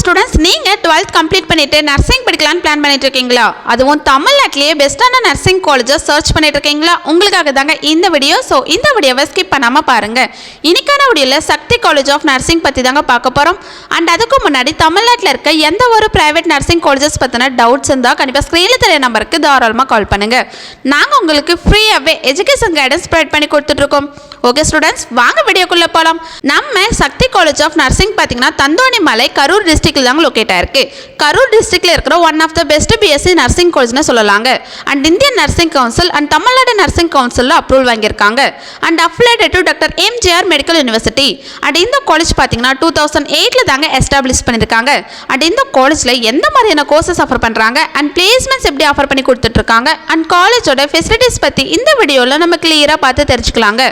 Students, நீங்கள் 12th complete பண்ணிட்டு nursing படிக்கலான்னு plan பண்ணிட்டு இருக்கீங்களா? அதுவும் தமிழ்நாட்டிலேயே பெஸ்ட்டான நர்சிங் காலேஜை சர்ச் பண்ணிட்டு இருக்கீங்களா? உங்களுக்காக தாங்க இந்த வீடியோ. ஸோ இந்த வீடியோவை ஸ்கிப் பண்ணாமல் பாருங்கள். இன்னைக்கான வீடியோவில் சக்தி காலேஜ் ஆஃப் நர்சிங் பற்றி தாங்க பார்க்க போகிறோம். அண்ட் அதுக்கு முன்னாடி தமிழ்நாட்டில் இருக்க எந்த ஒரு ப்ரைவேட் நர்சிங் காலேஜஸ் பற்றின டவுட்ஸ் இருந்தால் கண்டிப்பாக ஸ்க்ரீனில் தெரிய நம்பருக்கு தாராளமாக கால் பண்ணுங்கள். நாங்கள் உங்களுக்கு ஃப்ரீயாகவே எஜுகேஷன் கைடன்ஸ் ப்ரொவைட் பண்ணி கொடுத்துட்ருக்கோம். ஓகே ஸ்டூடெண்ட்ஸ், வாங்க வீடியோக்குள்ளே போகலாம். நம்ம சக்தி காலேஜ் ஆஃப் நர்சிங் பார்த்தீங்கன்னா தந்தோணிமலை கரூர் டிஸ்ட்ரிக்டில் தாங்க லொக்கேட் ஆயிருக்கு. கரூர் டிஸ்ட்ரிக்டில் இருக்கிற one of the best BSc nursing காலேஜ்னு சொல்லலாங்க. And Indian nursing council and Tamil Nadu nursing கவுன்சிலில் அப்ரூவல் வாங்கியிருக்காங்க. And affiliated to doctor MGR medical university. And இந்த காலேஜ் பார்த்தீங்கன்னா 2008 தாங்க எஸ்டாப்ளிஷ் பண்ணியிருக்காங்க. அண்ட் இந்த காலேஜில் எந்த மாதிரியான கோர்சஸ் ஆஃபர் பண்ணுறாங்க அண்ட் பிளேஸ்மெண்ட்ஸ் எப்படி ஆஃபர் பண்ணி கொடுத்துட்ருக்காங்க அண்ட் காலேஜோட ஃபெசிலிட்டிஸ் பற்றி இந்த வீடியோவில் நம்ம கிளியராக பார்த்து தெரிஞ்சுக்கலாங்க.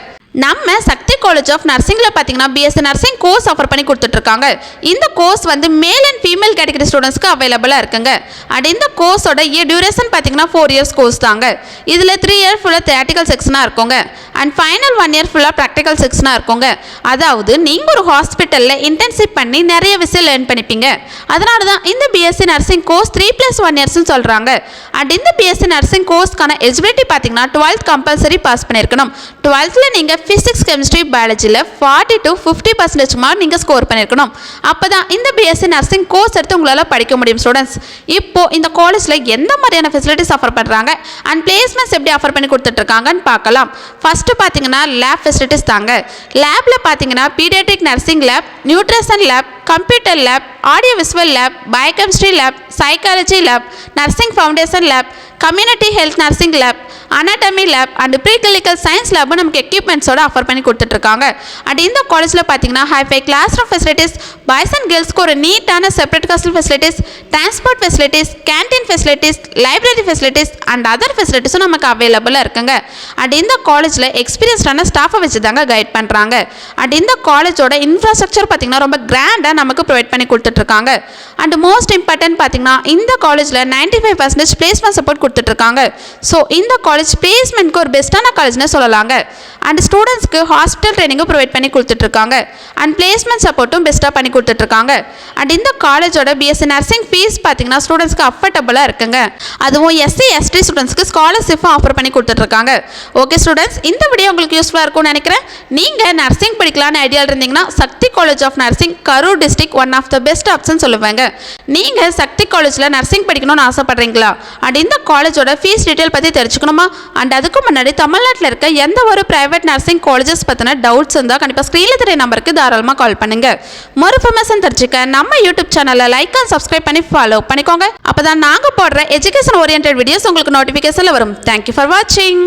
நம்ம சக்தி காலேஜ் ஆஃப் நர்சிங்கில் பார்த்தீங்கன்னா பிஎஸ்சி நர்சிங் கோர்ஸ் ஆஃபர் பண்ணி கொடுத்துட்ருக்காங்க. இந்த கோர்ஸ் வந்து மேல் அண்ட் ஃபீமேல் கேட்டகரி ஸ்டூடெண்ட்ஸ்க்கு அவைலபிளாக இருக்குங்க. அண்ட் இந்த கோர்ஸோட டியூரேஷன் பார்த்தீங்கன்னா 4 இயர்ஸ் கோர்ஸ் தாங்க. இதில் 3 இயர் ஃபுல்லாக தியரட்டிக்கல் செக்ஷனாக இருக்குங்க. அண்ட் ஃபைனல் 1 இயர் ஃபுல்லாக ப்ராக்டிக்கல் செக்ஷனாக இருக்குங்க. அதாவது நீங்கள் ஒரு ஹாஸ்பிட்டலில் இன்டர்ன்ஷிப் பண்ணி நிறைய விஷயம் லேர்ன் பண்ணிப்பீங்க. அதனால தான் இந்த பிஎஸ்சி நர்சிங் கோர்ஸ் 3+1 இயர்ஸ்னு சொல்கிறாங்க. அண்ட் இந்த பிஎஸ்சி நர்சிங் கோர்ஸ்க்கான எலிஜிபிலிட்டி பார்த்தீங்கன்னா 12th கம்பல்சரி பாஸ் பண்ணியிருக்கணும். 12th நீங்கள் ஃபிசிக்ஸ் கெமிஸ்ட்ரி பயாலஜியில் 40 to 50% மார்க் நீங்கள் ஸ்கோர் பண்ணியிருக்கணும். அப்போ தான் இந்த பிஎஸ்சி நர்சிங் கோர்ஸ் எடுத்து உங்களால் படிக்க முடியும். ஸ்டூடெண்ட்ஸ், இப்போது இந்த காலேஜில் எந்த மாதிரியான ஃபெசிலிட்டிஸ் ஆஃபர் பண்ணுறாங்க அண்ட் பிளேஸ்மெண்ட்ஸ் எப்படி ஆஃபர் பண்ணி கொடுத்துட்ருக்காங்கன்னு பார்க்கலாம். ஃபஸ்ட்டு பார்த்தீங்கன்னா லேப் ஃபெசிலிட்டிஸ் தாங்க. லேபில் பார்த்தீங்கன்னா paediatric nursing lab, nutrition lab, computer lab, audio visual lab, biochemistry lab, psychology lab, nursing foundation lab, community health nursing lab, anatomy lab and pre clinical science lab நமக்கு எக்யூப்மெண்ட்ஸோட offer பண்ணி கொடுத்துட்ருக்காங்க. And இந்த காலேஜில் பார்த்தீங்கன்னா hifi class room facilities, boys and கேர்ள்ஸ்க்கு ஒரு நீட்டான separate hostel facilities, transport facilities, canteen facilities, library facilities and other ஃபெசிலிட்டிஸும் நமக்கு அவைலபிளாக இருக்குங்க. அண்ட் இந்த காலேஜில் எக்ஸ்பீரியன்ஸ்டான ஸ்டாஃபை வச்சு தாங்க கைட் பண்ணுறாங்க. அண்ட் இந்த காலேஜோட இன்ஃப்ராஸ்ட்ரக்சர் பார்த்தீங்கன்னா ரொம்ப கிராண்டாக நமக்கு ப்ரொவைட் பண்ணி கொடுத்துட்ருக்காங்க. அண்ட் மோஸ்ட் இம்பார்ட்டன்ட் பார்த்தீங்கன்னா இந்த காலேஜில் 95% பிளேஸ்மெண்ட் சப்போர்ட் கொடுத்துட்ருக்காங்க. ஸோ இந்த காலேஜ் பிளேஸ்மெண்ட்க்கு ஒரு பெஸ்ட்டான காலேஜ்னு சொல்லலாங்க. அண்ட் ஸ்டூடெண்ட்ஸ்க்கு ஹாஸ்பிட்டல் ட்ரைனிங்கும் ப்ரொவைட் பண்ணி கொடுத்துட்ருக்காங்க. அண்ட் பிளேஸ்மெண்ட் சப்போர்ட்டும் பெஸ்ட்டாக பண்ணி கொடுத்துட்ருக்காங்க. அண்ட் இந்த காலேஜோட பிஎஸ்சி நர்சிங் ஃபீஸ் பார்த்தீங்கன்னா ஸ்டூடெண்ட்ஸ்க்கு அஃபர்டபுளாக இருக்குங்க. அதுவும் எஸ்சி எஸ்டி ஸ்டூடெண்ட்ஸ்க்கு ஸ்காலர்ஷிப்பும் ஆஃபர் பண்ணி கொடுத்துட்ருக்காங்க. ஓகே ஸ்டூடெண்ட்ஸ், இந்த வீடியோ உங்களுக்கு யூஸ்ஃபுல்லாக இருக்கும்னு நினைக்கிறேன். நீங்கள் நர்சிங் படிக்கலான்னு ஐடியாவில் இருந்தீங்கன்னா Sakthi college of nursing Karur district one of the best option சொல்லுவாங்க. நீங்கள் சக்தி காலேஜில் நர்சிங் படிக்கணும்னு ஆசைப்படுறீங்களா? அண்ட் இந்த காலேஜோட ஃபீஸ் டீட்டெயில் பற்றி தெரிஞ்சுக்கணுமா? அண்ட் அதுக்கு முன்னாடி தமிழ்நாட்டில் இருக்க எந்த ஒரு பிரைவேட் நர்சிங் காலேஜஸ் பற்றின டவுட்ஸ் இருந்தால் கண்டிப்பாக ஸ்க்ரீனில் தெரிய நம்பருக்கு தாராளமாக கால் பண்ணுங்க. மொரு இன்ஃபர்மேஷன் தெரிஞ்சுக்க நம்ம யூடியூப் சேனலை லைக் அண்ட் சப்ஸ்கிரைப் பண்ணி ஃபாலோ பண்ணிக்கோங்க. அப்போ தான் நாங்கள் போடுற எஜுகேஷன் ஓரியன்ட் வீடியோஸ் உங்களுக்கு நோட்டிஃபிகேஷனில் வரும். தேங்க்யூ ஃபார் வாட்சிங்.